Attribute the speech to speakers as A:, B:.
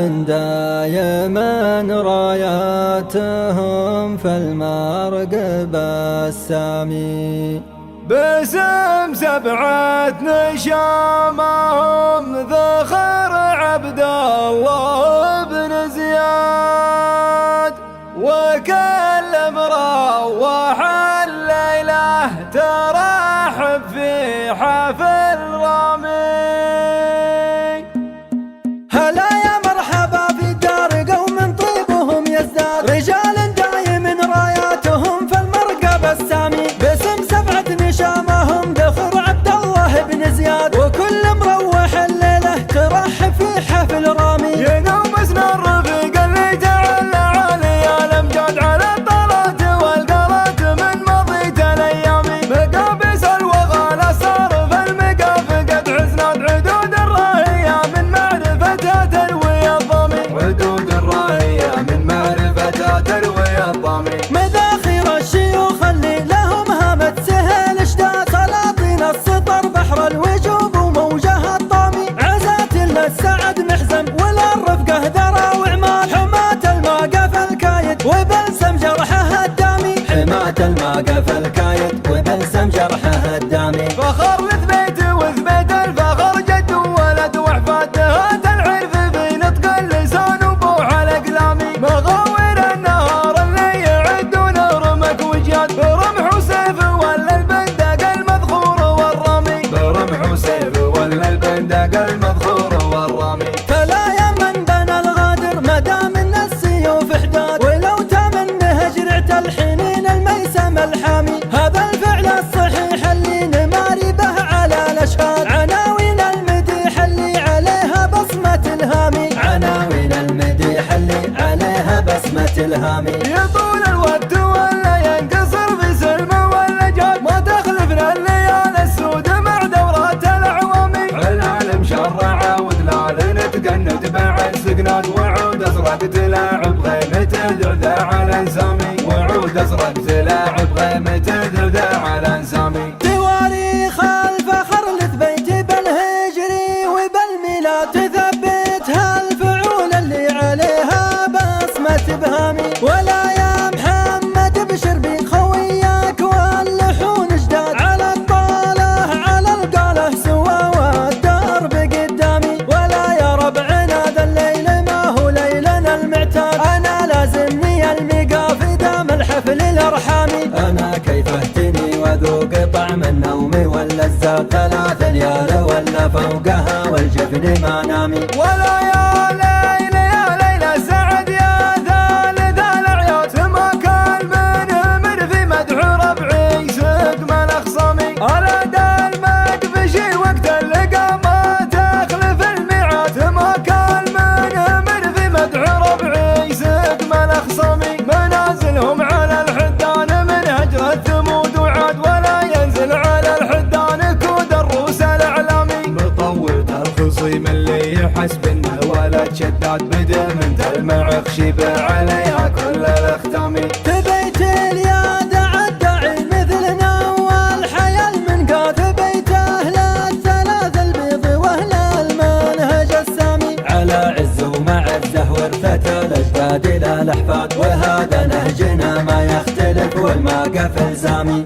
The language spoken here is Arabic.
A: دايما راياتهم في المرقب السامي.
B: باسم سبعة نشامهم ذخر عبد الله بن زياد، وكل مروح الليلة ترحب في حفل رامي.
A: هلا يا مرحبا في دار قوم طيبهم يزداد، رجال دايم راياتهم في المرقب السامي. باسم سبعة نشامهم ذخر عبد الله بن زياد، وكل مروح الليلة ترحب في حفل رامي.
B: ينوم اسنا الرفيق اللي تعلى علي الامجاد على الطلات والقلات من مضيت الايام. مقابس الوغى صار في المقاف قد حسنت عدود الراهية من معرفتها تروي الضمي. عدود الراهية من معرفتها تروي الضمي.
A: مذاخير الشيوخ اللي لهم هامة سهل اشتاق، سلاطين السطر بحر الوجوب وموجها الطامي. عزات للسعد محزم وللرفقه ذرى وعمال، حماة الموقف الكايد وبلسم جرحه الدامي. حماة الموقف الكايد وبلسم جرحه الدامي.
B: فخر لثبيت وثبيت الفخر جد وولد وحفاد، هات العرف في نطق اللسان وبوح الاقلامي. مغاور النهار اللي يعدون رمك وجياد، برمح وسيف ولا البندق المذخور والرامي. برمح وسيف ولا البندق المذخور والرامي.
A: فلا يمن بنى الغادر مدام ان السيوف حداد، ولو تمن هجرعت الحنين الميسم الحامي. هذا الفعل الصحيح اللي نماري به على الاشهاد، عناوين المديح اللي عليها بصمة الهامي. عناوين المديح اللي عليها بصمة الهامي.
B: يطول الوقت ولا ينقصر في سلم ولا جاد، ما تخلفنا الليالي السود مع دورات الاعوامي. العالم شرع ودلال نتقند بعد سقناد، وعود ازرق تلاعب غيمة ذعذع على انسامي. وعود ازرق تلاعب غيمة ذعذع على انسامي.
A: تواريخ الفخر لثبيت بالهجري وبالميلاد، تثبتها الفعول اللي عليها بصمة بهامي. ولا يا محمد ابشر بخوياك واللحون جداد، على الطالة على القالة سوا والدرب قدامي. ولا يا ربعنا ذا الليل ما هو ليلنا المعتاد، انا لازمني الميقاف دام الحفل الارحامي. انا كيف اهتني وذوق طعم النوم واللذات، ثلاث ليال ولا فوقها والجفن ما نامي.
B: ولا يا ليلى يا ليلى سعد يا ثالث الاعياد، ما كان من امر في مدح ربعي سقم الاخصامي. على دا المدفشي وقت اللقا ما تخلف الميعاد، ما كان من امر في مدح ربعي سقم الاخصامي. منازلهم على الحدان من هجرة ثمود وعاد، ولا ينزل على الحدان كود الروس الاعلامي. مطوت الخصيم اللي يحسب انه ولد شداد، بدا من تلمع خشيبه عليها كل الاختامي.
A: تبيت الياد عالداعي مثلنا والحياة المنقاد، بيت اهل الثلاث البيض واهل المنهج السامي. على عز ومعزه ورثة الاجداد الى الاحفاد، وهذا نهجنا ما يختلف والموقف الزامي.